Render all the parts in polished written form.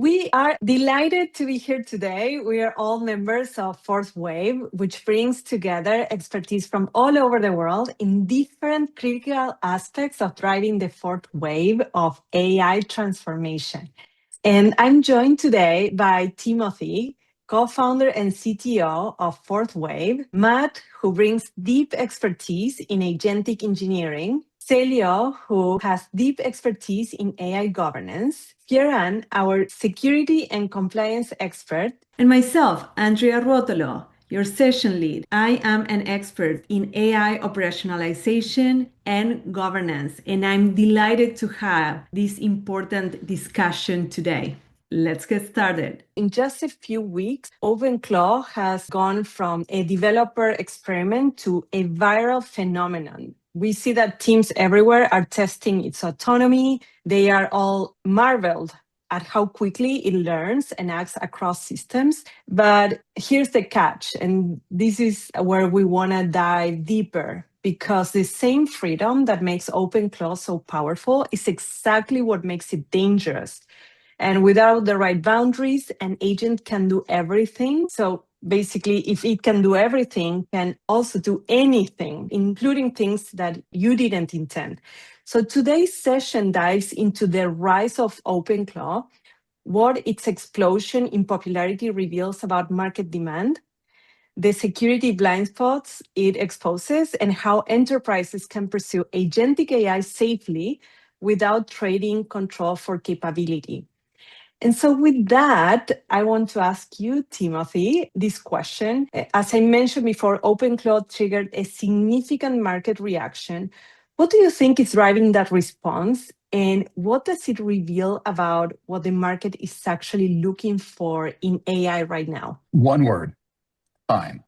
We are delighted to be here today. We are all members of Fourth Wave, which brings together expertise from all over the world in different critical aspects of driving the fourth wave of AI transformation. And I'm joined today by Timothy, co-founder and CTO of Fourth Wave, Matt, who brings deep expertise in agentic engineering, Celio, who has deep expertise in AI governance, Kieran, our security and compliance expert, and myself, Andrea Rotolo, your session lead. I am an expert in AI operationalization and governance, and I'm delighted to have this important discussion today. Let's get started. In just a few weeks, OpenClaw has gone from a developer experiment to a viral phenomenon. We see that teams everywhere are testing its autonomy. They are all marveled at how quickly it learns and acts across systems. But here's the catch, and this is where we want to dive deeper, because the same freedom that makes OpenClaw so powerful is exactly what makes it dangerous. And without the right boundaries, an agent can do everything. So basically, if it can do everything, can also do anything, including things that you didn't intend. So today's session dives into the rise of OpenClaw, what its explosion in popularity reveals about market demand, the security blind spots it exposes, and how enterprises can pursue agentic AI safely without trading control for capability. And so with that, I want to ask you, Timothy, this question. As I mentioned before, OpenClaw triggered a significant market reaction. What do you think is driving that response? And what does it reveal about what the market is actually looking for in AI right now? One word: time.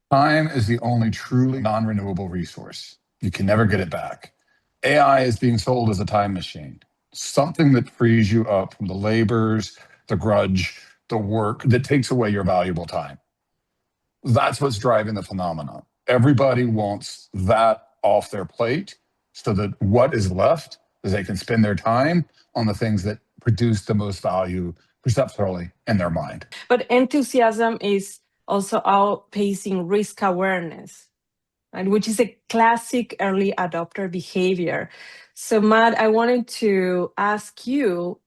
Time is the only truly non-renewable resource. You can never get it back. AI is being sold as a time machine, something that frees you up from the labors, the grudge, the work that takes away your valuable time. That's what's driving the phenomenon. Everybody wants that off their plate so that what is left is they can spend their time on the things that produce the most value perceptually in their mind. But enthusiasm is also outpacing risk awareness, right? Which is a classic early adopter behavior. So Matt, I wanted to ask you,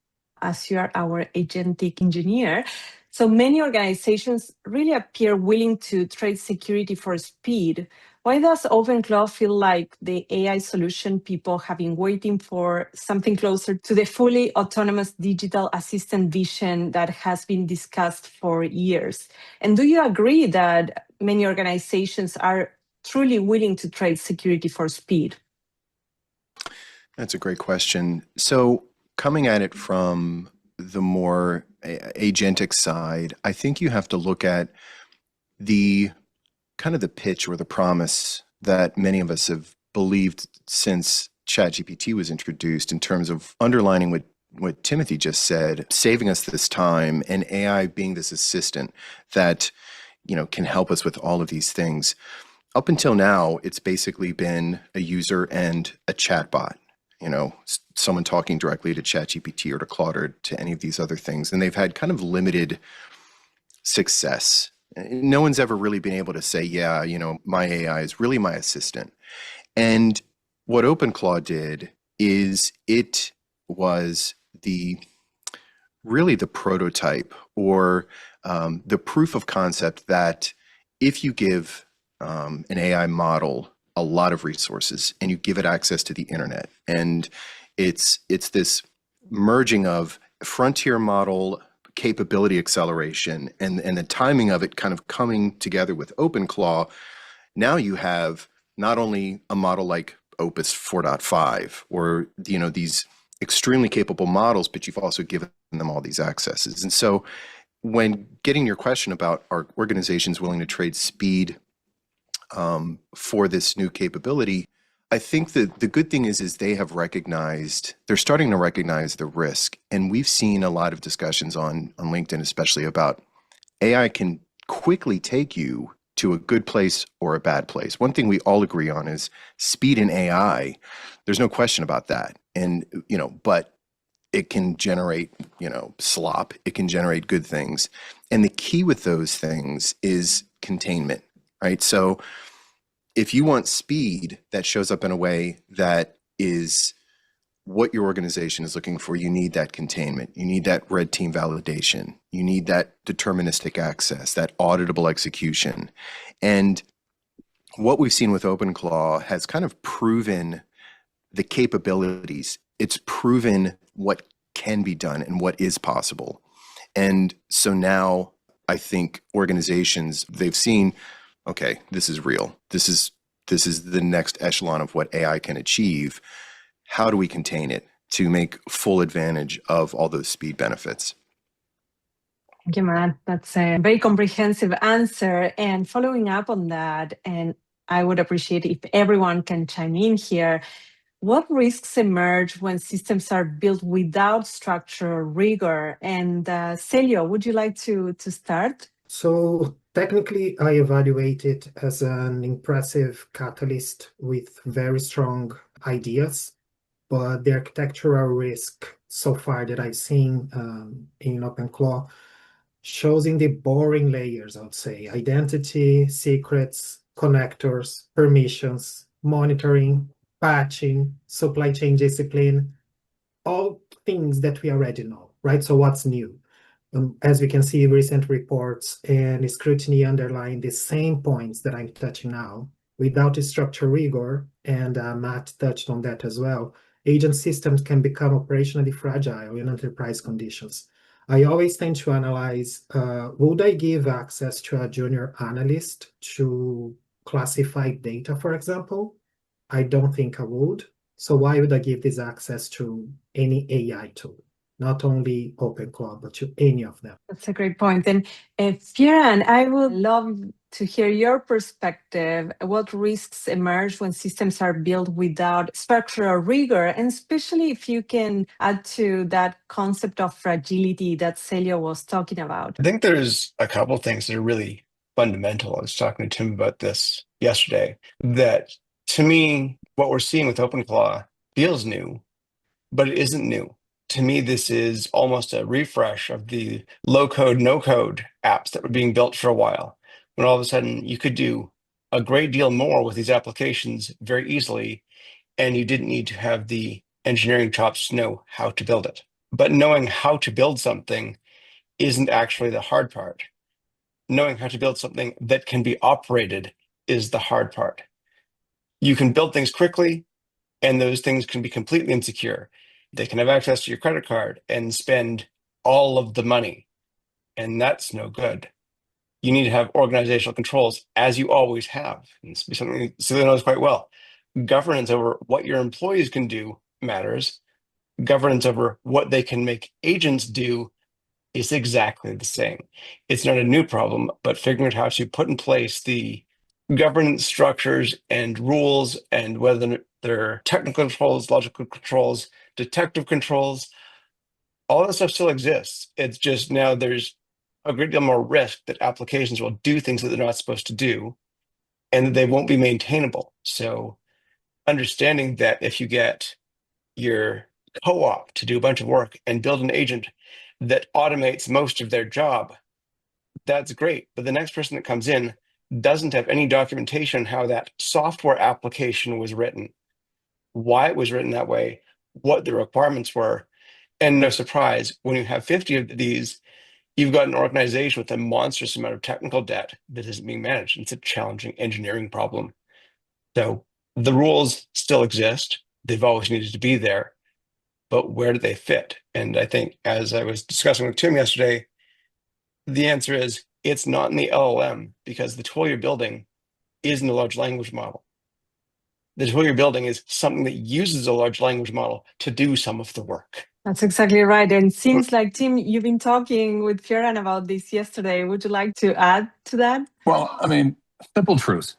as you are our agentic engineer, so many organizations really appear willing to trade security for speed. Why does OpenClaw feel like the AI solution people have been waiting for, something closer to the fully autonomous digital assistant vision that has been discussed for years? And do you agree that many organizations are truly willing to trade security for speed? That's a great question. So coming at it from the more agentic side, I think you have to look at the kind of the pitch or the promise that many of us have believed since ChatGPT was introduced, in terms of underlining what Timothy just said, saving us this time, and AI being this assistant that, can help us with all of these things. Up until now, it's basically been a user and a chatbot, someone talking directly to ChatGPT or to Claude or to any of these other things. And they've had kind of limited success. No one's ever really been able to say, yeah, my AI is really my assistant. And what OpenClaw did is it was really the prototype, or the proof of concept that if you give an AI model a lot of resources and you give it access to the internet, and it's this merging of frontier model capability acceleration and the timing of it kind of coming together with OpenClaw, now you have not only a model like Opus 4.5 or these extremely capable models, but you've also given them all these accesses. And so when getting your question about are organizations willing to trade speed for this new capability, I think that the good thing is they're starting to recognize the risk. And we've seen a lot of discussions on LinkedIn, especially, about AI can quickly take you to a good place or a bad place. One thing we all agree on is speed in AI. There's no question about that. And, but it can generate, slop. It can generate good things. And the key with those things is containment, right? So if you want speed that shows up in a way that is what your organization is looking for, you need that containment. You need that red team validation. You need that deterministic access, that auditable execution. And what we've seen with OpenClaw has kind of proven the capabilities. It's proven what can be done and what is possible. And so now I think organizations, they've seen, okay, this is real. This is the next echelon of what AI can achieve. How do we contain it to make full advantage of all those speed benefits? Thank you, Matt. That's a very comprehensive answer. And following up on that, and I would appreciate if everyone can chime in here. What risks emerge when systems are built without structure or rigor? And Celio, would you like to start? So technically, I evaluate it as an impressive catalyst with very strong ideas, but the architectural risk so far that I've seen in OpenClaw shows in the boring layers, I would say: identity, secrets, connectors, permissions, monitoring, patching, supply chain discipline, all things that we already know, right? So what's new? As we can see, recent reports and scrutiny underline the same points that I'm touching now. Without a structural rigor, and Matt touched on that as well, agent systems can become operationally fragile in enterprise conditions. I always tend to analyze, would I give access to a junior analyst to classify data, for example? I don't think I would. So why would I give this access to any AI tool? Not only OpenClaw, but to any of them. That's a great point. And Fioran, I would love to hear your perspective. What risks emerge when systems are built without structural rigor? And especially if you can add to that concept of fragility that Celio was talking about. I think there's a couple of things that are really fundamental. I was talking to Tim about this yesterday, that to me, what we're seeing with OpenClaw feels new, but it isn't new. To me, this is almost a refresh of the low-code, no-code apps that were being built for a while, when all of a sudden you could do a great deal more with these applications very easily, and you didn't need to have the engineering chops to know how to build it. But knowing how to build something isn't actually the hard part. Knowing how to build something that can be operated is the hard part. You can build things quickly, and those things can be completely insecure. They can have access to your credit card and spend all of the money, and that's no good. You need to have organizational controls, as you always have. And this is something Celia knows quite well. Governance over what your employees can do matters. Governance over what they can make agents do is exactly the same. It's not a new problem, but figuring out how to put in place the governance structures and rules, and whether they're technical controls, logical controls, detective controls, all that stuff still exists. It's just now there's a great deal more risk that applications will do things that they're not supposed to do, and that they won't be maintainable. So understanding that if you get your co-op to do a bunch of work and build an agent that automates most of their job, that's great. But the next person that comes in doesn't have any documentation how that software application was written, why it was written that way, what the requirements were. And no surprise, when you have 50 of these, you've got an organization with a monstrous amount of technical debt that isn't being managed. It's a challenging engineering problem. So the rules still exist. They've always needed to be there, but where do they fit? And I think, as I was discussing with Tim yesterday, the answer is it's not in the LLM, because the tool you're building isn't a large language model. The tool you're building is something that uses a large language model to do some of the work. That's exactly right. And it seems like, Tim, you've been talking with Fioran about this yesterday. Would you like to add to that? Well, I mean, simple truth.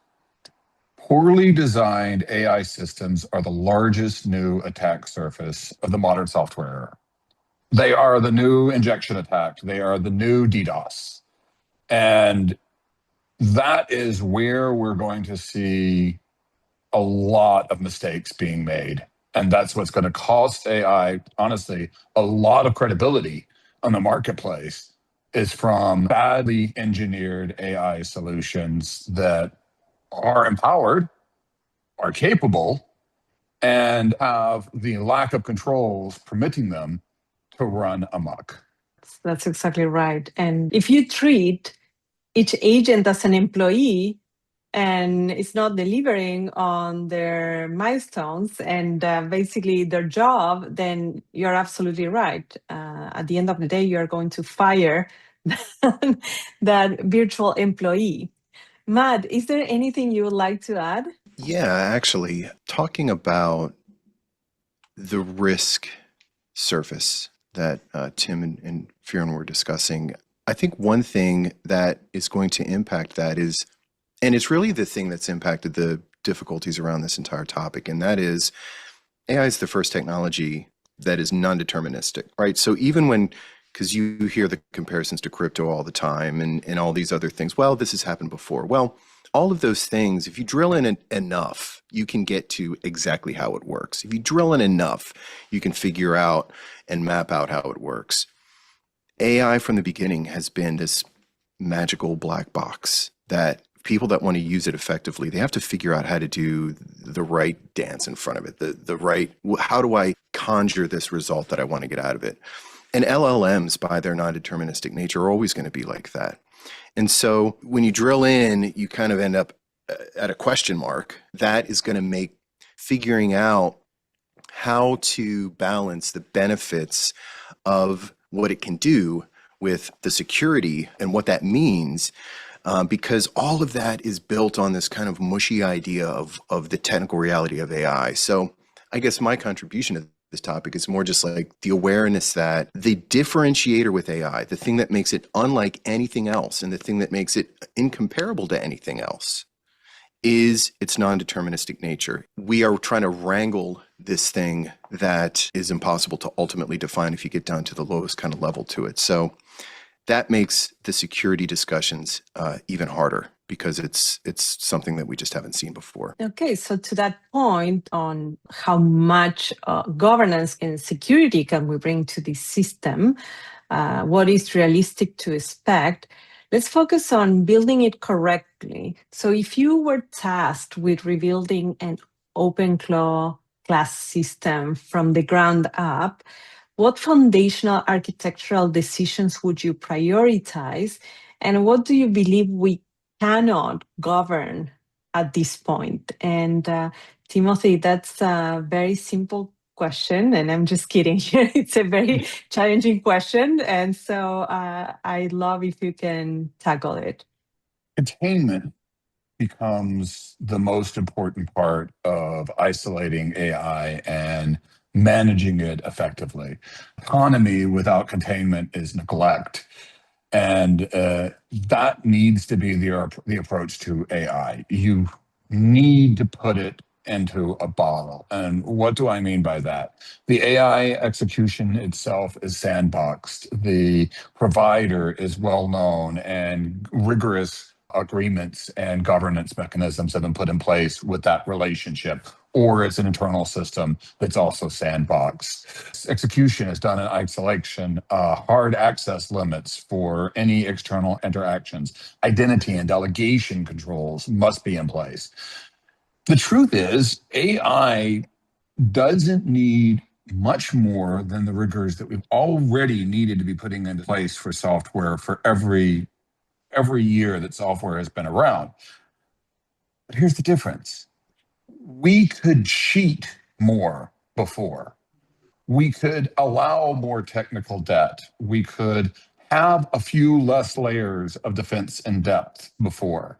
Poorly designed AI systems are the largest new attack surface of the modern software era. They are the new injection attack. They are the new DDoS. And that is where we're going to see a lot of mistakes being made. And that's what's going to cost AI, honestly, a lot of credibility on the marketplace is from badly engineered AI solutions that are empowered, are capable, and have the lack of controls permitting them to run amok. That's exactly right. And if you treat each agent as an employee and it's not delivering on their milestones and basically their job, then you're absolutely right. At the end of the day, you're going to fire that virtual employee. Matt, is there anything you would like to add? Yeah, actually, talking about the risk surface that Tim and Fiona were discussing, I think one thing that is going to impact that is, and it's really the thing that's impacted the difficulties around this entire topic, and that is AI is the first technology that is non-deterministic, right? So even when, because you hear the comparisons to crypto all the time and all these other things, well, this has happened before. Well, all of those things, if you drill in enough, you can get to exactly how it works. If you drill in enough, you can figure out and map out how it works. AI from the beginning has been this magical black box that people that want to use it effectively, they have to figure out how to do the right dance in front of it, the right, how do I conjure this result that I want to get out of it? And LLMs, by their non-deterministic nature, are always going to be like that. And so when you drill in, you kind of end up at a question mark. That is going to make figuring out how to balance the benefits of what it can do with the security and what that means, because all of that is built on this kind of mushy idea of the technical reality of AI. So I guess my contribution to this topic is more just like the awareness that the differentiator with AI, the thing that makes it unlike anything else and the thing that makes it incomparable to anything else, is its non-deterministic nature. We are trying to wrangle this thing that is impossible to ultimately define if you get down to the lowest kind of level to it. So that makes the security discussions even harder, because it's something that we just haven't seen before. Okay, so to that point on how much governance and security can we bring to this system, what is realistic to expect, let's focus on building it correctly. So if you were tasked with rebuilding an OpenClaw class system from the ground up, what foundational architectural decisions would you prioritize? And what do you believe we cannot govern at this point? And Timothy, that's a very simple question, and I'm just kidding here. It's a very challenging question, and so I'd love if you can tackle it. Containment becomes the most important part of isolating AI and managing it effectively. Autonomy without containment is neglect. And that needs to be the approach to AI. You need to put it into a bottle. And what do I mean by that? The AI execution itself is sandboxed. The provider is well known, and rigorous agreements and governance mechanisms have been put in place with that relationship. Or it's an internal system that's also sandboxed. Execution is done in isolation, hard access limits for any external interactions. Identity and delegation controls must be in place. The truth is, AI doesn't need much more than the rigors that we've already needed to be putting into place for software for every year that software has been around. But here's the difference. We could cheat more before. We could allow more technical debt. We could have a few less layers of defense and depth before.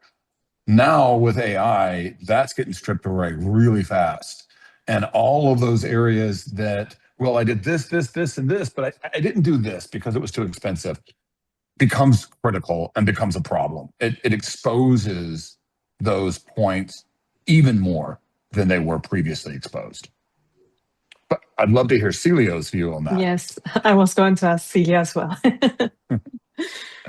Now with AI, that's getting stripped away really fast. And all of those areas that, well, I did this, and this, but I didn't do this because it was too expensive, becomes critical and becomes a problem. It exposes those points even more than they were previously exposed. But I'd love to hear Celio's view on that. Yes, I was going to ask Celia as well.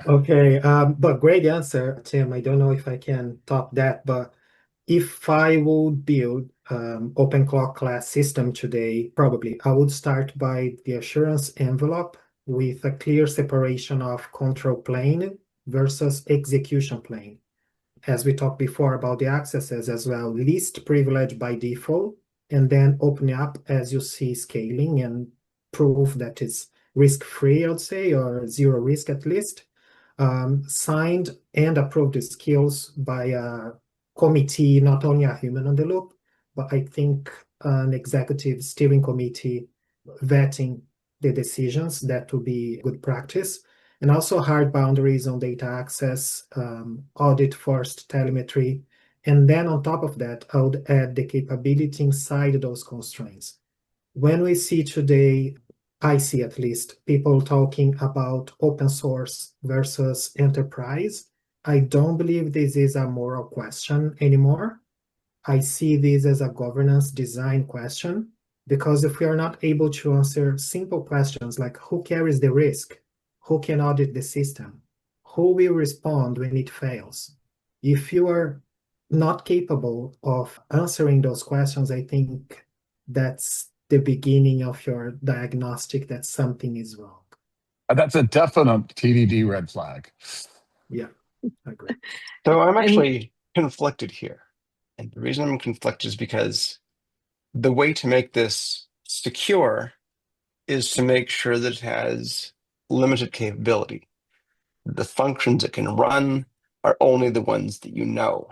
Okay, but great answer, Tim. I don't know if I can top that, but if I would build OpenClaw class system today, probably I would start by the assurance envelope with a clear separation of control plane versus execution plane. As we talked before about the accesses as well, least privilege by default, and then open up as you see scaling and prove that it's risk-free, I would say, or zero risk at least. Signed and approved skills by a committee, not only a human on the loop, but I think an executive steering committee vetting the decisions. That would be good practice. And also hard boundaries on data access, audit first telemetry. And then on top of that, I would add the capability inside those constraints. When we see today, I see at least people talking about open source versus enterprise, I don't believe this is a moral question anymore. I see this as a governance design question, because if we are not able to answer simple questions like who carries the risk, who can audit the system, who will respond when it fails, if you are not capable of answering those questions, I think that's the beginning of your diagnostic that something is wrong. That's a definite TDD red flag. Yeah, I agree. So I'm actually conflicted here. And the reason I'm conflicted is because the way to make this secure is to make sure that it has limited capability. The functions it can run are only the ones that you know.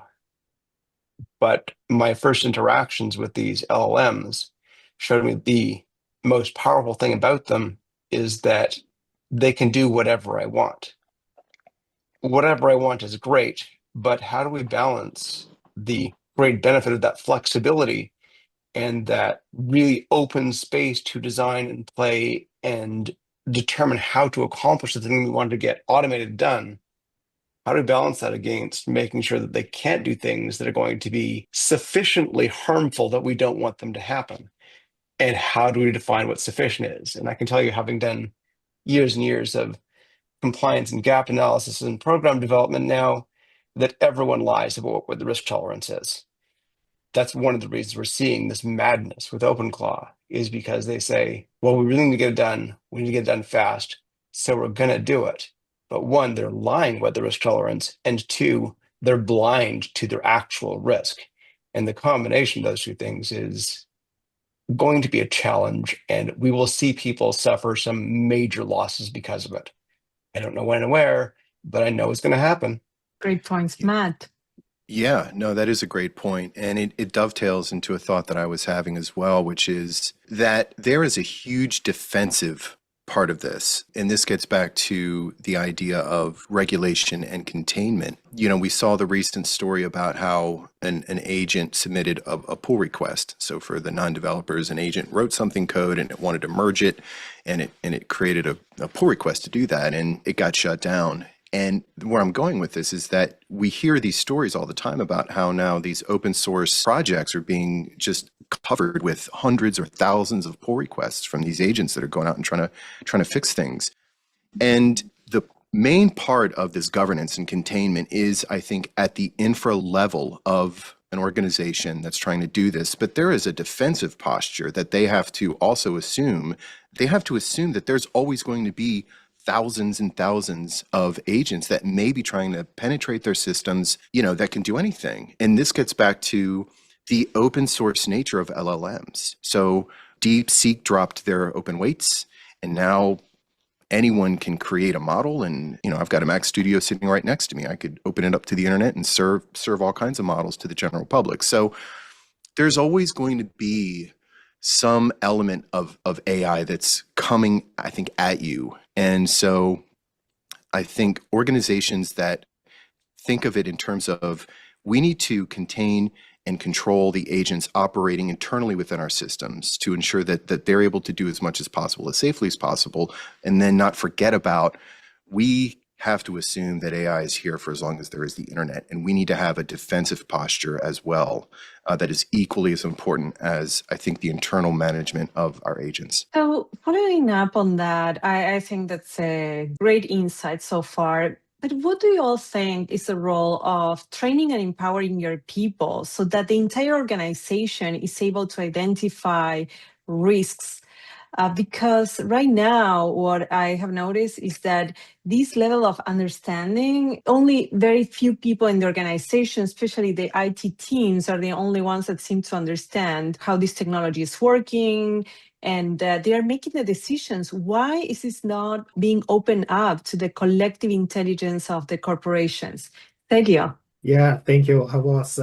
But my first interactions with these LLMs showed me the most powerful thing about them is that they can do whatever I want. Whatever I want is great, but how do we balance the great benefit of that flexibility and that really open space to design and play and determine how to accomplish the thing we want to get automated done? How do we balance that against making sure that they can't do things that are going to be sufficiently harmful that we don't want them to happen? And how do we define what sufficient is? And I can tell you, having done years and years of compliance and gap analysis and program development now, that everyone lies about what the risk tolerance is. That's one of the reasons we're seeing this madness with OpenClaw, is because they say, well, we really need to get it done. We need to get it done fast. So we're going to do it. But one, they're lying about the risk tolerance. And two, they're blind to their actual risk. And the combination of those two things is going to be a challenge. And we will see people suffer some major losses because of it. I don't know when and where, but I know it's going to happen. Great points, Matt. Yeah, no, that is a great point. And it dovetails into a thought that I was having as well, which is that there is a huge defensive part of this. And this gets back to the idea of regulation and containment. You know, we saw the recent story about how an agent submitted a pull request. So for the non-developers, an agent wrote something code and it wanted to merge it, and it created a pull request to do that, and it got shut down. And where I'm going with this is that we hear these stories all the time about how now these open source projects are being just covered with hundreds or thousands of pull requests from these agents that are going out and trying to fix things. And the main part of this governance and containment is, I think, at the infra level of an organization that's trying to do this. But there is a defensive posture that they have to also assume. They have to assume that there's always going to be thousands and thousands of agents that may be trying to penetrate their systems, you know, that can do anything. And this gets back to the open source nature of LLMs. So DeepSeek dropped their open weights, and now anyone can create a model. And, you know, I've got a Mac Studio sitting right next to me. I could open it up to the internet and serve all kinds of models to the general public. So there's always going to be some element of AI that's coming, I think, at you. And so I think organizations that think of it in terms of, we need to contain and control the agents operating internally within our systems to ensure that they're able to do as much as possible, as safely as possible, and then not forget about, we have to assume that AI is here for as long as there is the internet, and we need to have a defensive posture as well that is equally as important as, I think, the internal management of our agents. So following up on that, I think that's a great insight so far. But what do you all think is the role of training and empowering your people so that the entire organization is able to identify risks? Because right now, what I have noticed is that this level of understanding, only very few people in the organization, especially the IT teams, are the only ones that seem to understand how this technology is working, and they are making the decisions. Why is this not being opened up to the collective intelligence of the corporations? Sergio. Yeah, thank you. I was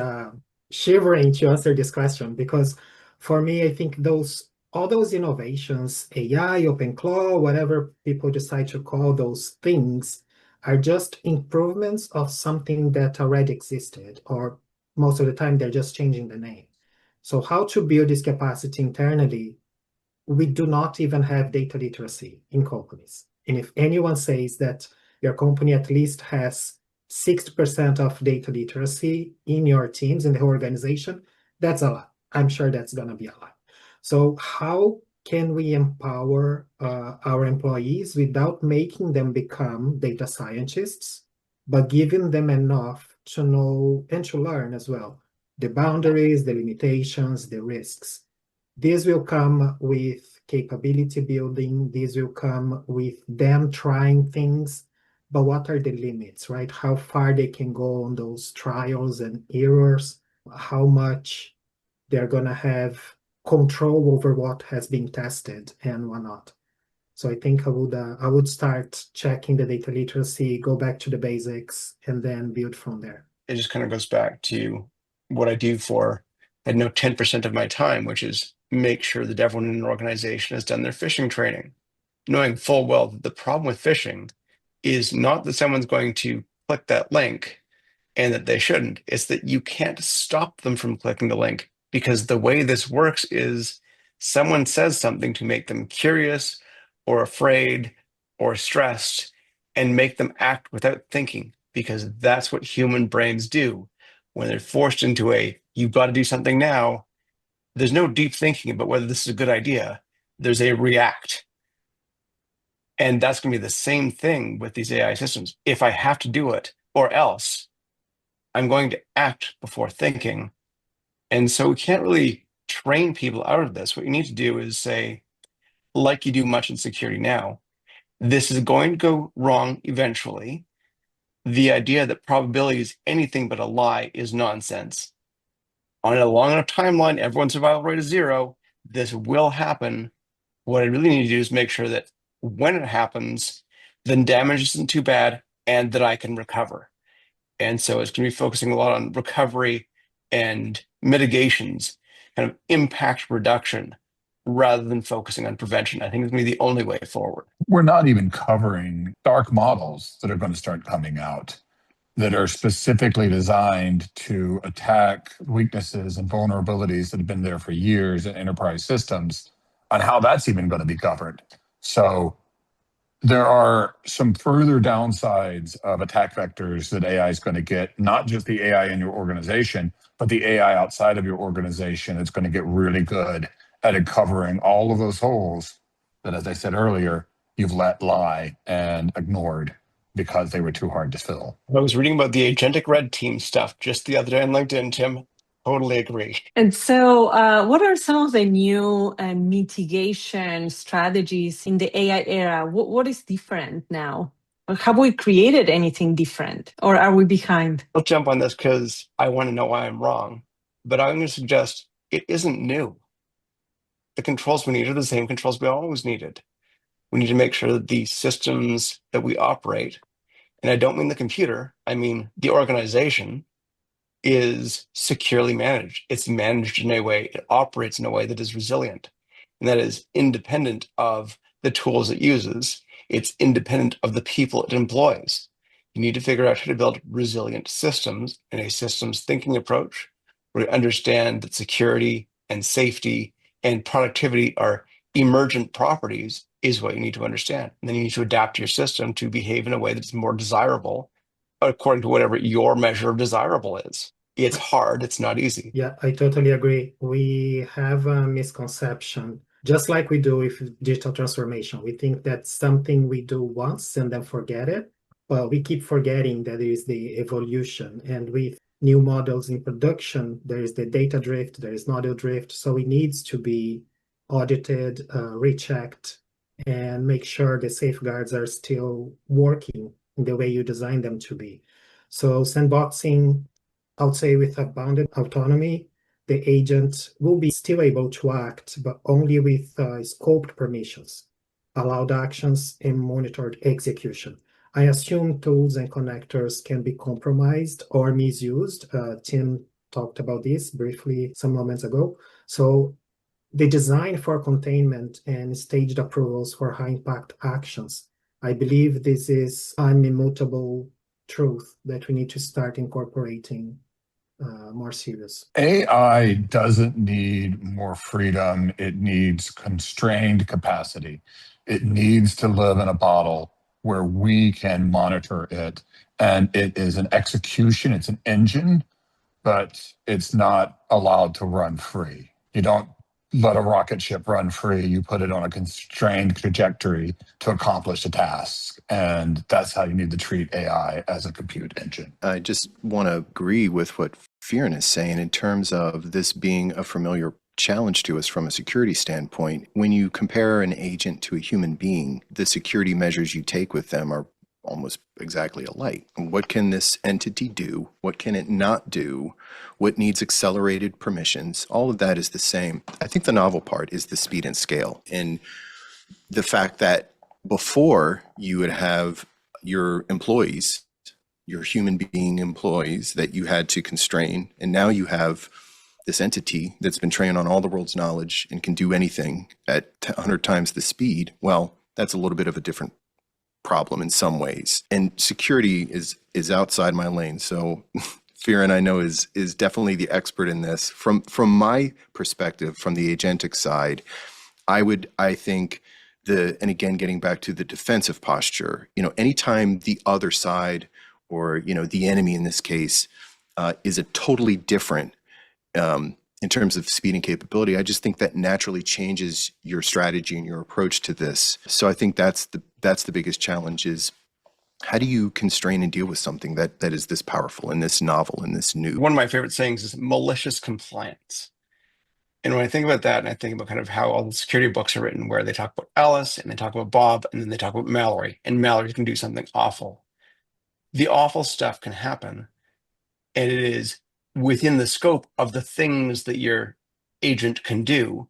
shivering to answer this question because for me, I think all those innovations, AI, OpenClaw, whatever people decide to call those things, are just improvements of something that already existed, or most of the time they're just changing the name. So how to build this capacity internally? We do not even have data literacy in companies. And if anyone says that your company at least has 60% of data literacy in your teams, in the organization, that's a lot. I'm sure that's going to be a lot. So how can we empower our employees without making them become data scientists, but giving them enough to know and to learn as well the boundaries, the limitations, the risks? This will come with capability building. This will come with them trying things. But what are the limits, right? How far they can go on those trials and errors, how much they're going to have control over what has been tested and whatnot. So I think I would start checking the data literacy, go back to the basics, and then build from there. It just kind of goes back to what I do for, I know 10% of my time, which is make sure that everyone in an organization has done their phishing training, knowing full well that the problem with phishing is not that someone's going to click that link and that they shouldn't. It's that you can't stop them from clicking the link, because the way this works is someone says something to make them curious or afraid or stressed and make them act without thinking, because that's what human brains do. When they're forced into you've got to do something now, there's no deep thinking about whether this is a good idea. There's a react. And that's going to be the same thing with these AI systems. If I have to do it, or else I'm going to act before thinking. And so we can't really train people out of this. What you need to do is say, like you do much in security now, this is going to go wrong eventually. The idea that probability is anything but a lie is nonsense. On a long enough timeline, everyone's survival rate is 0. This will happen. What I really need to do is make sure that when it happens, then damage isn't too bad and that I can recover. And so it's going to be focusing a lot on recovery and mitigations, kind of impact reduction, rather than focusing on prevention. I think it's going to be the only way forward. We're not even covering dark models that are going to start coming out that are specifically designed to attack weaknesses and vulnerabilities that have been there for years in enterprise systems, on how that's even going to be covered. So there are some further downsides of attack vectors that AI is going to get, not just the AI in your organization, but the AI outside of your organization. It's going to get really good at uncovering all of those holes that, as I said earlier, you've let lie and ignored because they were too hard to fill. I was reading about the Agentic Red Team stuff just the other day on LinkedIn, Tim. Totally agree. And so, what are some of the new mitigation strategies in the AI era? What is different now? Or have we created anything different, or are we behind? I'll jump on this because I want to know why I'm wrong. But I'm going to suggest it isn't new. The controls we need are the same controls we always needed. We need to make sure that the systems that we operate, and I don't mean the computer, I mean the organization, is securely managed. It's managed in a way, it operates in a way that is resilient, and that is independent of the tools it uses. It's independent of the people it employs. You need to figure out how to build resilient systems in a systems thinking approach where you understand that security and safety and productivity are emergent properties is what you need to understand. And then you need to adapt your system to behave in a way that's more desirable according to whatever your measure of desirable is. It's hard. It's not easy. Yeah, I totally agree. We have a misconception, just like we do with digital transformation. We think that's something we do once and then forget it. But we keep forgetting that there is the evolution. And with new models in production, there is the data drift, there is model drift. So it needs to be audited, rechecked, and make sure the safeguards are still working in the way you design them to be. So sandboxing, I would say with a bounded autonomy, the agent will be still able to act, but only with scoped permissions, allowed actions, and monitored execution. I assume tools and connectors can be compromised or misused. Tim talked about this briefly some moments ago. So the design for containment and staged approvals for high impact actions, I believe this is an immutable truth that we need to start incorporating more serious. AI doesn't need more freedom. It needs constrained capacity. It needs to live in a bottle where we can monitor it. And it is an execution, it's an engine, but it's not allowed to run free. You don't let a rocket ship run free. You put it on a constrained trajectory to accomplish a task. And that's how you need to treat AI as a compute engine. I just want to agree with what Firan is saying in terms of this being a familiar challenge to us from a security standpoint. When you compare an agent to a human being, the security measures you take with them are almost exactly alike. What can this entity do? What can it not do? What needs accelerated permissions? All of that is the same. I think the novel part is the speed and scale, and the fact that before you would have your employees, your human being employees that you had to constrain, and now you have this entity that's been trained on all the world's knowledge and can do anything at 100 times the speed. Well, that's a little bit of a different problem in some ways. And security is outside my lane. So Firan, I know, is definitely the expert in this. From my perspective, from the agentic side, I think and again, getting back to the defensive posture, anytime the other side or, the enemy in this case, is a totally different in terms of speed and capability, I just think that naturally changes your strategy and your approach to this. So I think that's the biggest challenge is how do you constrain and deal with something that is this powerful and this novel and this new? One of my favorite sayings is malicious compliance. And when I think about that, and I think about kind of how all the security books are written, where they talk about Alice and they talk about Bob, and then they talk about Mallory, and Mallory can do something awful. The awful stuff can happen, and it is within the scope of the things that your agent can do.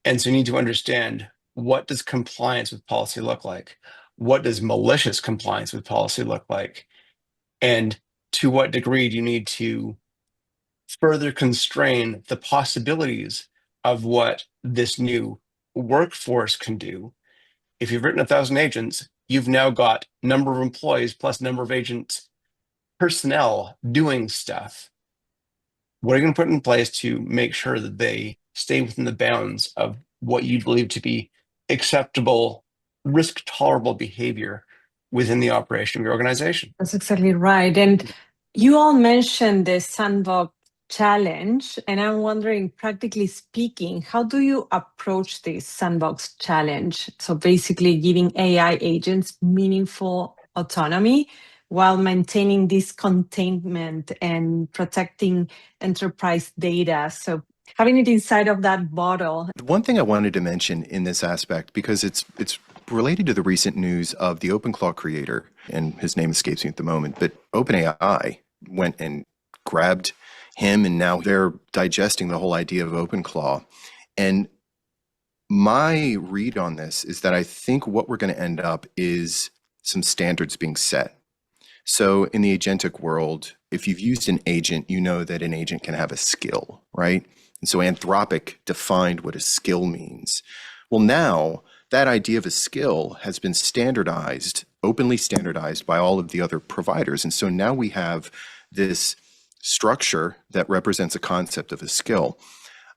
And so you need to understand, what does compliance with policy look like? What does malicious compliance with policy look like? And to what degree do you need to further constrain the possibilities of what this new workforce can do? If you've written 1,000 agents, you've now got number of employees plus number of agents, personnel doing stuff. What are you going to put in place to make sure that they stay within the bounds of what you believe to be acceptable, risk tolerable behavior within the operation of your organization? That's exactly right. And you all mentioned the sandbox challenge, and I'm wondering, practically speaking, how do you approach this sandbox challenge? So basically giving AI agents meaningful autonomy while maintaining this containment and protecting enterprise data. So having it inside of that bottle. One thing I wanted to mention in this aspect, because it's related to the recent news of the OpenClaw creator, and his name escapes me at the moment, but OpenAI went and grabbed him, and now they're digesting the whole idea of OpenClaw. And my read on this is that I think what we're going to end up is some standards being set. So in the agentic world, if you've used an agent, you know that an agent can have a skill, right? And so Anthropic defined what a skill means. Well, now that idea of a skill has been standardized, openly standardized by all of the other providers. And so now we have this structure that represents a concept of a skill.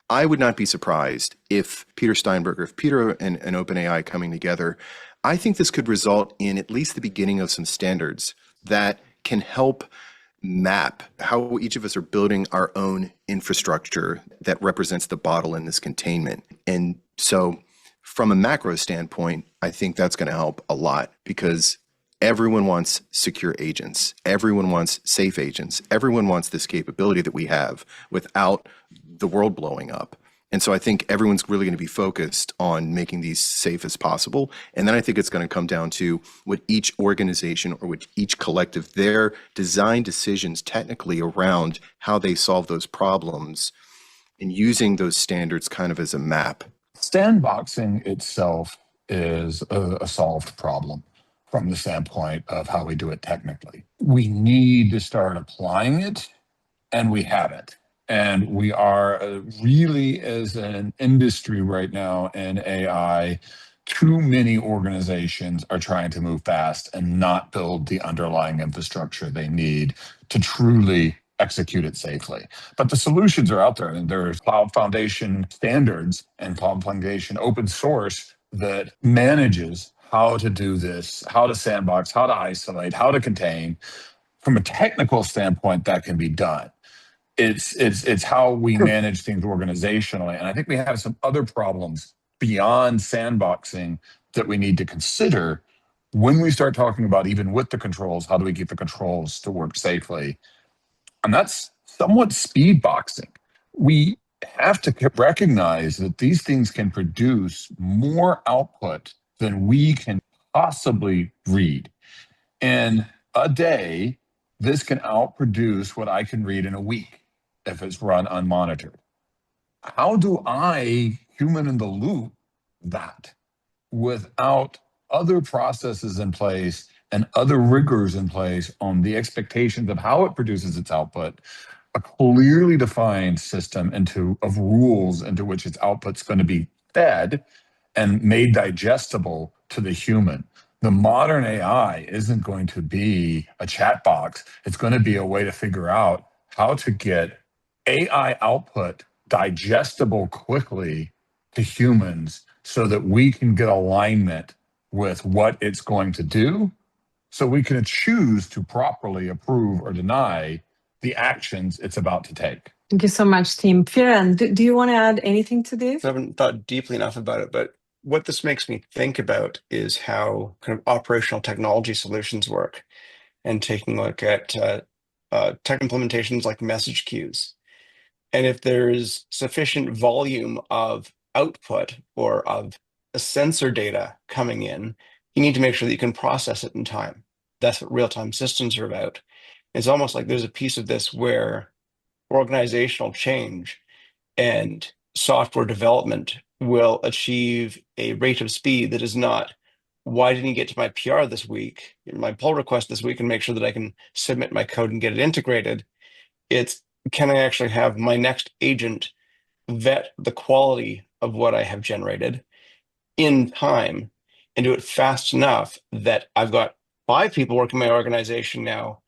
I would not be surprised if Peter Steinberger, if Peter and OpenAI coming together, I think this could result in at least the beginning of some standards that can help map how each of us are building our own infrastructure that represents the bottle in this containment. And so from a macro standpoint, I think that's going to help a lot, because Everyone wants secure agents. Everyone wants safe agents. Everyone wants this capability that we have without the world blowing up. And so I think everyone's really going to be focused on making these safe as possible. And then I think it's going to come down to what each organization or what each collective, their design decisions technically around how they solve those problems and using those standards kind of as a map. Sandboxing itself is a solved problem from the standpoint of how we do it technically. We need to start applying it, and we haven't. And we are really, as an industry right now in AI, too many organizations are trying to move fast and not build the underlying infrastructure they need to truly execute it safely. But the solutions are out there, and there's Cloud Foundation standards and Cloud Foundation open source that manages how to do this, how to sandbox, how to isolate, how to contain. From a technical standpoint, that can be done. It's how we manage things organizationally. And I think we have some other problems beyond sandboxing that we need to consider when we start talking about, even with the controls, how do we get the controls to work safely? And that's somewhat speed boxing. We have to recognize that these things can produce more output than we can possibly read. In a day, this can outproduce what I can read in a week if it's run unmonitored. How do I human in the loop that without other processes in place and other rigors in place on the expectations of how it produces its output, a clearly defined system of rules into which its output's going to be fed and made digestible to the human? The modern AI isn't going to be a chat box. It's going to be a way to figure out how to get AI output digestible quickly to humans so that we can get alignment with what it's going to do, so we can choose to properly approve or deny the actions it's about to take. Thank you so much, Tim. Firan, do you want to add anything to this? I haven't thought deeply enough about it, but what this makes me think about is how kind of operational technology solutions work, and taking a look at tech implementations like message queues. And if there's sufficient volume of output or of sensor data coming in, you need to make sure that you can process it in time. That's what real-time systems are about. It's almost like there's a piece of this where organizational change and software development will achieve a rate of speed that is not, why didn't you get to my PR this week, my pull request this week, and make sure that I can submit my code and get it integrated? It's, can I actually have my next agent vet the quality of what I have generated in time and do it fast enough that I've got 5 people working in my organization now.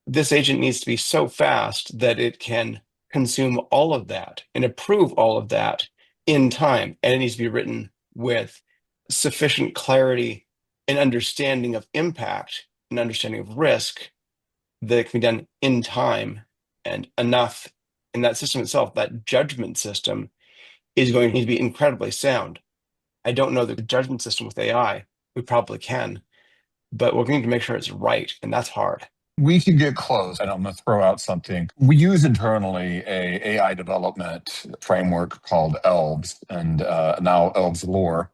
This agent needs to be so fast that it can consume all of that and approve all of that in time. And it needs to be written with sufficient clarity and understanding of impact and understanding of risk that it can be done in time and enough. In that system itself, that judgment system is going to need to be incredibly sound. I don't know the judgment system with AI. We probably can, but we're going to make sure it's right, and that's hard. We can get close, and I'm going to throw out something. We use internally a AI development framework called ELVES, and now ELVES Lore.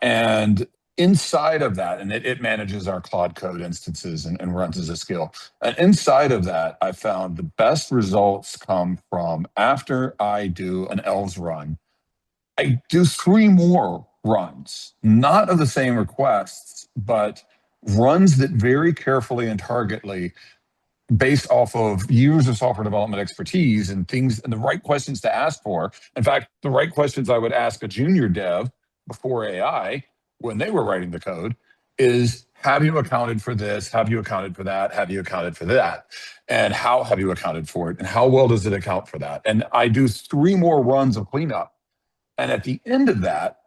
And inside of that, and it manages our Claude Code instances and runs as a skill. And inside of that, I found the best results come from after I do an ELVES run, I do 3 more runs, not of the same requests, but runs that very carefully and targetedly, based off of years of software development expertise and things and the right questions to ask for. In fact, the right questions I would ask a junior dev before AI when they were writing the code is, have you accounted for this? Have you accounted for that? Have you accounted for that? And how have you accounted for it? And how well does it account for that? And I do 3 more runs of cleanup. And at the end of that,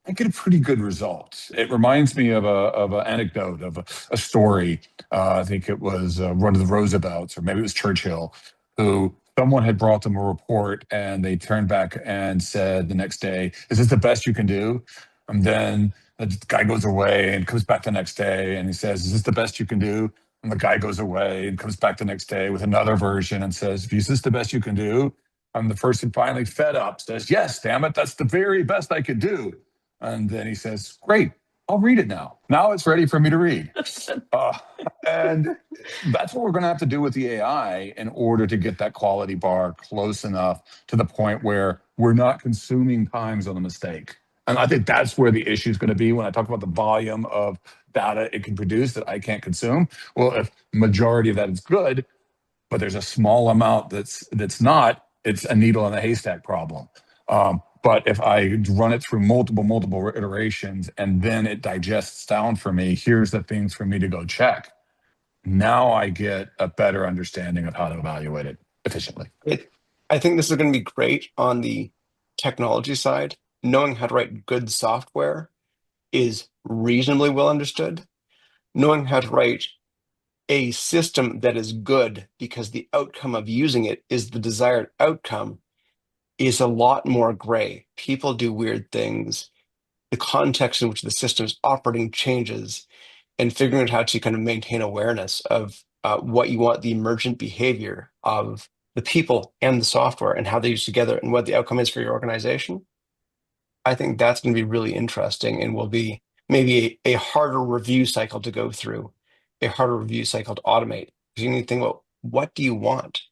I get a pretty good result. It reminds me of an anecdote, of a story. I think it was one of the Roosevelts, or maybe it was Churchill, who someone had brought them a report and they turned back and said the next day, is this the best you can do? And then The guy goes away and comes back the next day and he says, is this the best you can do? And the guy goes away and comes back the next day with another version and says, is this the best you can do? And the person finally fed up says, yes, damn it, that's the very best I could do. And then he says, great, I'll read it now. Now it's ready for me to read. And that's what we're going to have to do with the AI in order to get that quality bar close enough to the point where we're not consuming times on a mistake. And I think that's where the issue is going to be when I talk about the volume of data it can produce that I can't consume. Well, if majority of that is good, but there's a small amount that's not, it's a needle in a haystack problem. But if I run it through multiple iterations and then it digests down for me, here's the things for me to go check. Now I get a better understanding of how to evaluate it efficiently. I think this is going to be great on the technology side. Knowing how to write good software is reasonably well understood. Knowing how to write a system that is good because the outcome of using it is the desired outcome is a lot more gray. People do weird things. The context in which the system is operating changes, and figuring out how to kind of maintain awareness of what you want the emergent behavior of the people and the software and how they use together and what the outcome is for your organization. I think that's going to be really interesting and will be maybe a harder review cycle to go through, a harder review cycle to automate. Because you need to think about, what do you want?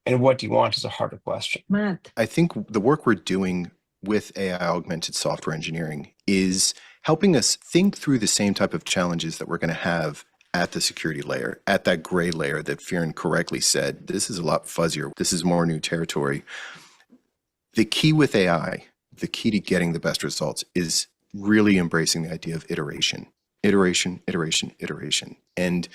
And what do you want is a harder question. Matt. I think the work we're doing with AI augmented software engineering is helping us think through the same type of challenges that we're going to have at the security layer, at that gray layer that Fearon correctly said. This is a lot fuzzier. This is more new territory. The key with AI, the key to getting the best results, is really embracing the idea of iteration. Iteration, iteration, iteration. And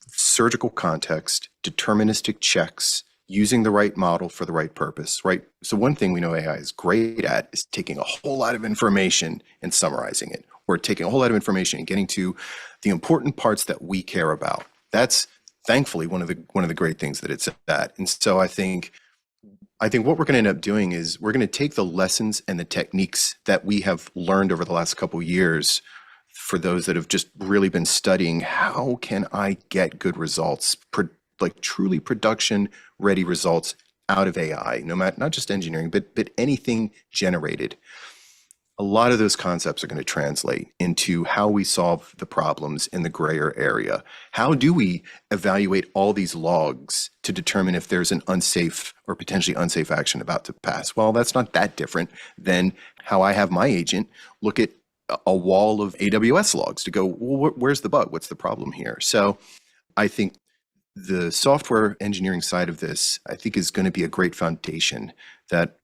surgical context, deterministic checks, using the right model for the right purpose, right? So one thing we know AI is great at is taking a whole lot of information and summarizing it, or taking a whole lot of information and getting to the important parts that we care about. That's thankfully one of the great things that it's at. And so I think what we're going to end up doing is we're going to take the lessons and the techniques that we have learned over the last couple of years, for those that have just really been studying, how can I get good results, like truly production ready results out of AI, no matter, not just engineering, but anything generated. A lot of those concepts are going to translate into how we solve the problems in the grayer area. How do we evaluate all these logs to determine if there's an unsafe or potentially unsafe action about to pass? Well, that's not that different than how I have my agent look at a wall of AWS logs to go, well, where's the bug? What's the problem here? So I think the software engineering side of this, I think, is going to be a great foundation that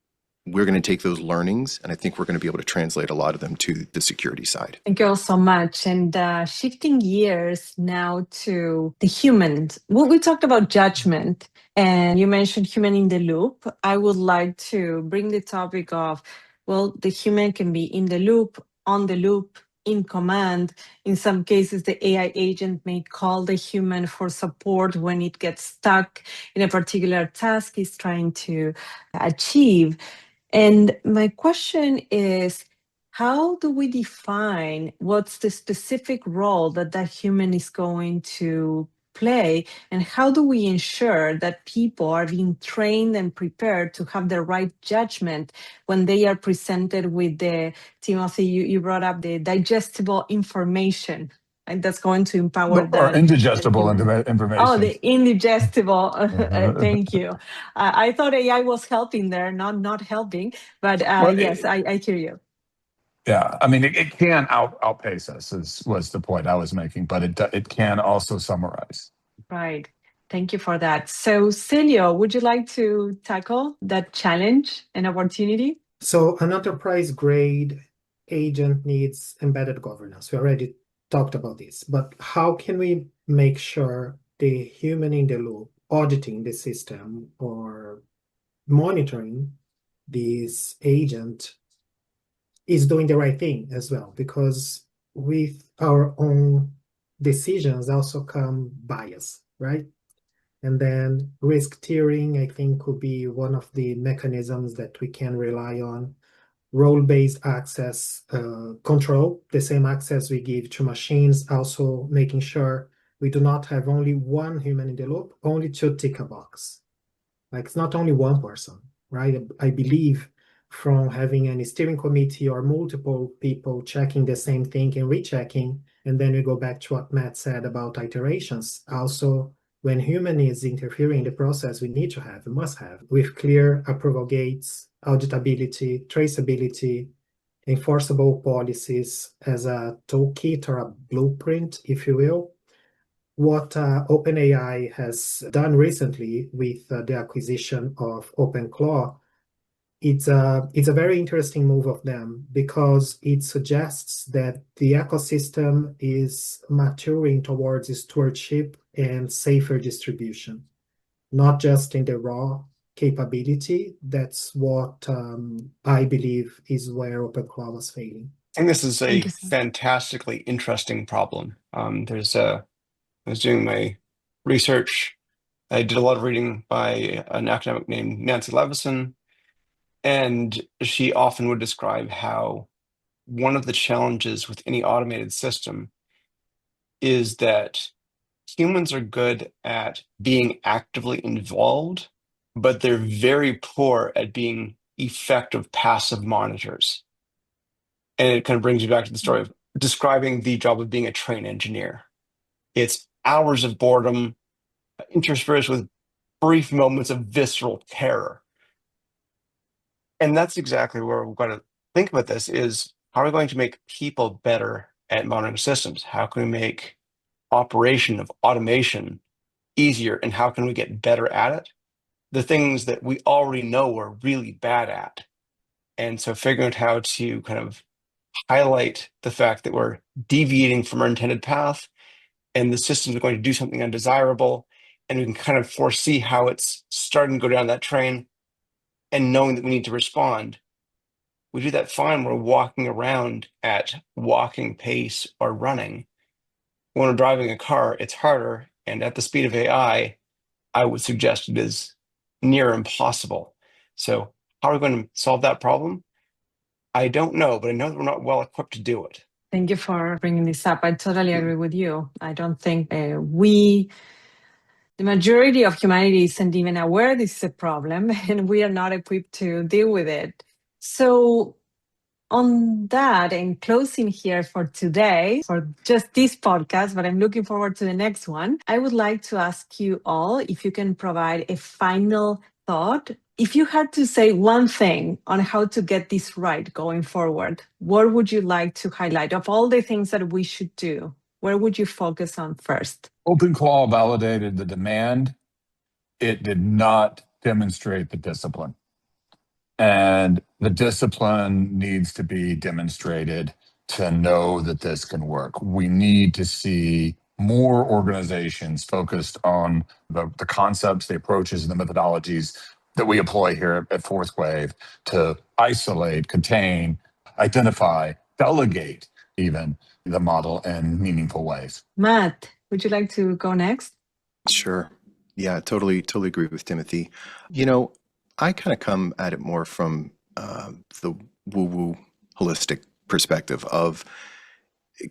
we're going to take those learnings, and I think we're going to be able to translate a lot of them to the security side. Thank you all so much. And shifting gears now to the human. We talked about judgment, and you mentioned human in the loop. I would like to bring the topic of, well, the human can be in the loop, on the loop, in command. In some cases, the AI agent may call the human for support when it gets stuck in a particular task it's trying to achieve. And my question is, how do we define what's the specific role that human is going to play? And how do we ensure that people are being trained and prepared to have the right judgment when they are presented with Timothy, you brought up the digestible information, and that's going to empower Or indigestible information. Oh, the indigestible. Thank you. I thought AI was helping there, not helping. But yes, I hear you. Yeah, I mean, it can outpace us, was the point I was making, but it can also summarize. Right. Thank you for that. So, Celio, would you like to tackle that challenge and opportunity? So an enterprise-grade agent needs embedded governance. We already talked about this, but how can we make sure the human in the loop auditing the system or monitoring this agent is doing the right thing as well? Because with our own decisions also come bias, right? And then risk tiering, I think, could be one of the mechanisms that we can rely on. role-based access control, the same access we give to machines, also making sure we do not have only one human in the loop, only to tick a box. Like it's not only one person, right? I believe from having any steering committee or multiple people checking the same thing and rechecking, and then we go back to what Matt said about iterations. Also, when human is interfering in the process, we must have, with clear approval gates, auditability, traceability, enforceable policies as a toolkit or a blueprint, if you will. What OpenAI has done recently with the acquisition of OpenClaw, it's a very interesting move of them because it suggests that the ecosystem is maturing towards stewardship and safer distribution, not just in the raw capability. That's what I believe is where OpenClaw was failing. I think this is Thank a you, sir. fantastically interesting problem. I was doing my research. I did a lot of reading by an academic named Nancy Levison, and she often would describe how one of the challenges with any automated system is that humans are good at being actively involved, but they're very poor at being effective passive monitors. And it kind of brings you back to the story of describing the job of being a train engineer. It's hours of boredom, interspersed with brief moments of visceral terror. And that's exactly where we're going to think about this is how are we going to make people better at monitoring systems? How can we make operation of automation easier, and how can we get better at it? The things that we already know we're really bad at. And so figuring out how to kind of highlight the fact that we're deviating from our intended path and the systems are going to do something undesirable, and we can kind of foresee how it's starting to go down that train and knowing that we need to respond. We do that fine when we're walking around at walking pace or running. When we're driving a car, it's harder, and at the speed of AI, I would suggest it is near impossible. So how are we going to solve that problem? I don't know, but I know that we're not well equipped to do it. Thank you for bringing this up. I totally agree with you. I don't think the majority of humanity isn't even aware this is a problem, and we are not equipped to deal with it. So on that, and closing here for today, for just this podcast, but I'm looking forward to the next one, I would like to ask you all if you can provide a final thought. If you had to say one thing on how to get this right going forward, what would you like to highlight? Of all the things that we should do, where would you focus on first? OpenClaw validated the demand. It did not demonstrate the discipline. And the discipline needs to be demonstrated to know that this can work. We need to see more organizations focused on the concepts, the approaches, and the methodologies that we employ here at Fourth Wave to isolate, contain, identify, delegate even the model in meaningful ways. Matt, would you like to go next? Sure. Yeah, totally agree with Timothy. You know, I kind of come at it more from the woo-woo holistic perspective of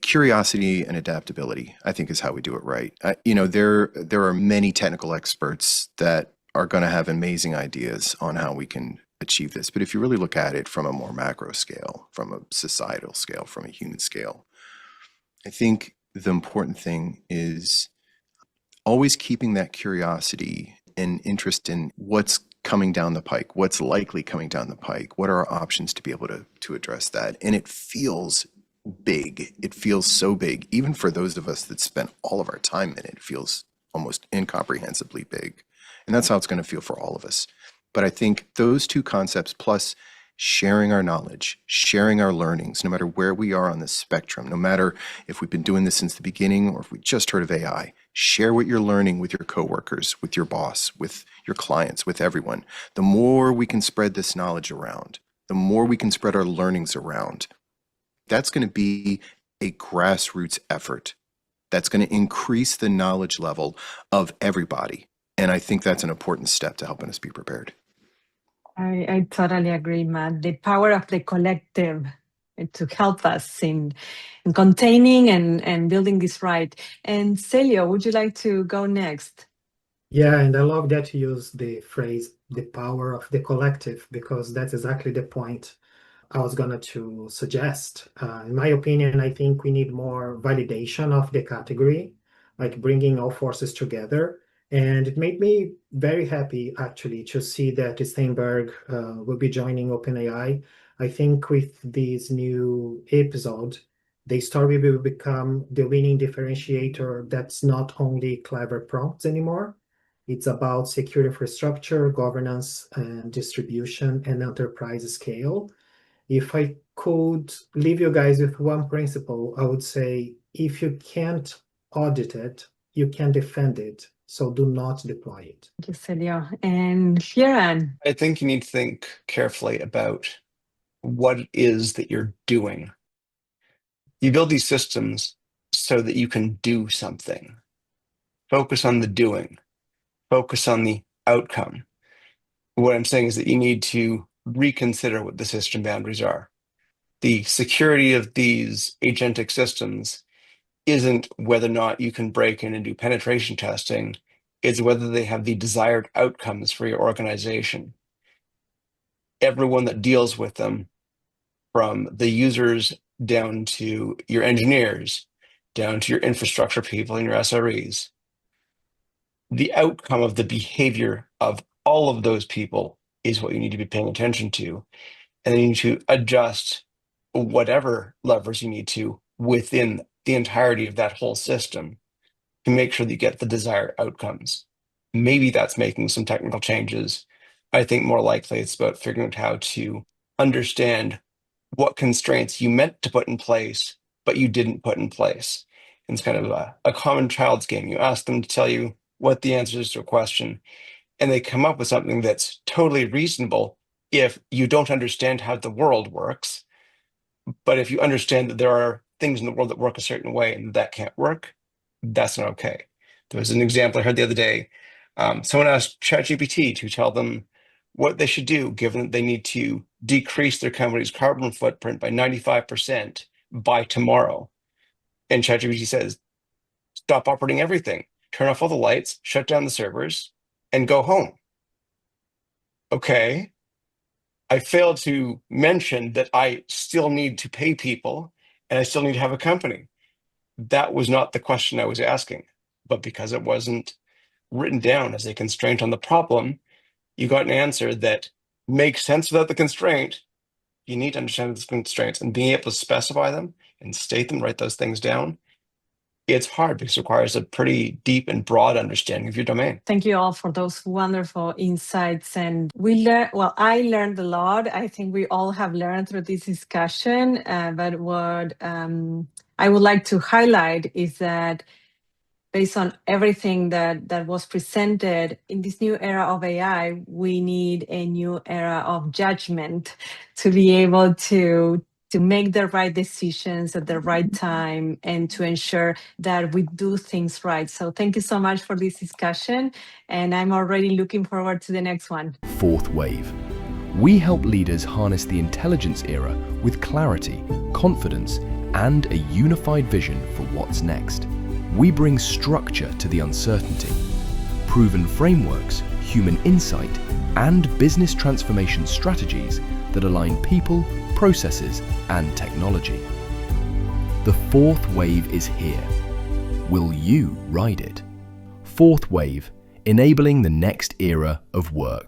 curiosity and adaptability, I think is how we do it right. There are many technical experts that are going to have amazing ideas on how we can achieve this. But if you really look at it from a more macro scale, from a societal scale, from a human scale, I think the important thing is always keeping that curiosity and interest in what's coming down the pike, what's likely coming down the pike, what are our options to be able to address that. And it feels big. It feels so big. Even for those of us that spent all of our time in it, it feels almost incomprehensibly big. And that's how it's going to feel for all of us. But I think those two concepts, plus sharing our knowledge, sharing our learnings, no matter where we are on the spectrum, no matter if we've been doing this since the beginning or if we just heard of AI, share what you're learning with your coworkers, with your boss, with your clients, with everyone. The more we can spread this knowledge around, the more we can spread our learnings around, that's going to be a grassroots effort. That's going to increase the knowledge level of everybody. And I think that's an important step to helping us be prepared. I totally agree, Matt. The power of the collective to help us in containing and building this right. And Celio, would you like to go next? Yeah, and I love that you use the phrase the power of the collective, because that's exactly the point I was going to suggest. In my opinion, I think we need more validation of the category, like bringing all forces together. And it made me very happy, actually, to see that Steinberg will be joining OpenAI. I think with this new episode, the story will become the winning differentiator that's not only clever prompts anymore. It's about secure infrastructure, governance, and distribution, and enterprise scale. If I could leave you guys with one principle, I would say if you can't audit it, you can defend it. So do not deploy it. Thank you, Celio. And Kieran. I think you need to think carefully about what it is that you're doing. You build these systems so that you can do something. Focus on the doing. Focus on the outcome. What I'm saying is that you need to reconsider what the system boundaries are. The security of these agentic systems isn't whether or not you can break in and do penetration testing, it's whether they have the desired outcomes for your organization. Everyone that deals with them, from the users down to your engineers, down to your infrastructure people and your SREs, the outcome of the behavior of all of those people is what you need to be paying attention to. And then you need to adjust whatever levers you need to within the entirety of that whole system to make sure that you get the desired outcomes. Maybe that's making some technical changes. I think more likely it's about figuring out how to understand what constraints you meant to put in place, but you didn't put in place. And it's kind of a common child's game. You ask them to tell you what the answer is to a question, and they come up with something that's totally reasonable if you don't understand how the world works. But if you understand that there are things in the world that work a certain way and that can't work, that's not okay. There was an example I heard the other day. Someone asked ChatGPT to tell them what they should do, given that they need to decrease their company's carbon footprint by 95% by tomorrow. And ChatGPT says, stop operating everything, turn off all the lights, shut down the servers, and go home. Okay. I failed to mention that I still need to pay people and I still need to have a company. That was not the question I was asking, but because it wasn't written down as a constraint on the problem, you got an answer that makes sense without the constraint. You need to understand the constraints, and being able to specify them and state them, write those things down. It's hard because it requires a pretty deep and broad understanding of your domain. Thank you all for those wonderful insights. And I learned a lot. I think we all have learned through this discussion. But what I would like to highlight is that based on everything that was presented in this new era of AI, we need a new era of judgment to be able to make the right decisions at the right time and to ensure that we do things right. So thank you so much for this discussion. And I'm already looking forward to the next one. Fourth Wave. We help leaders harness the intelligence era with clarity, confidence, and a unified vision for what's next. We bring structure to the uncertainty, proven frameworks, human insight, and business transformation strategies that align people, processes, and technology. The fourth wave is here. Will you ride it? Fourth Wave, enabling the next era of work.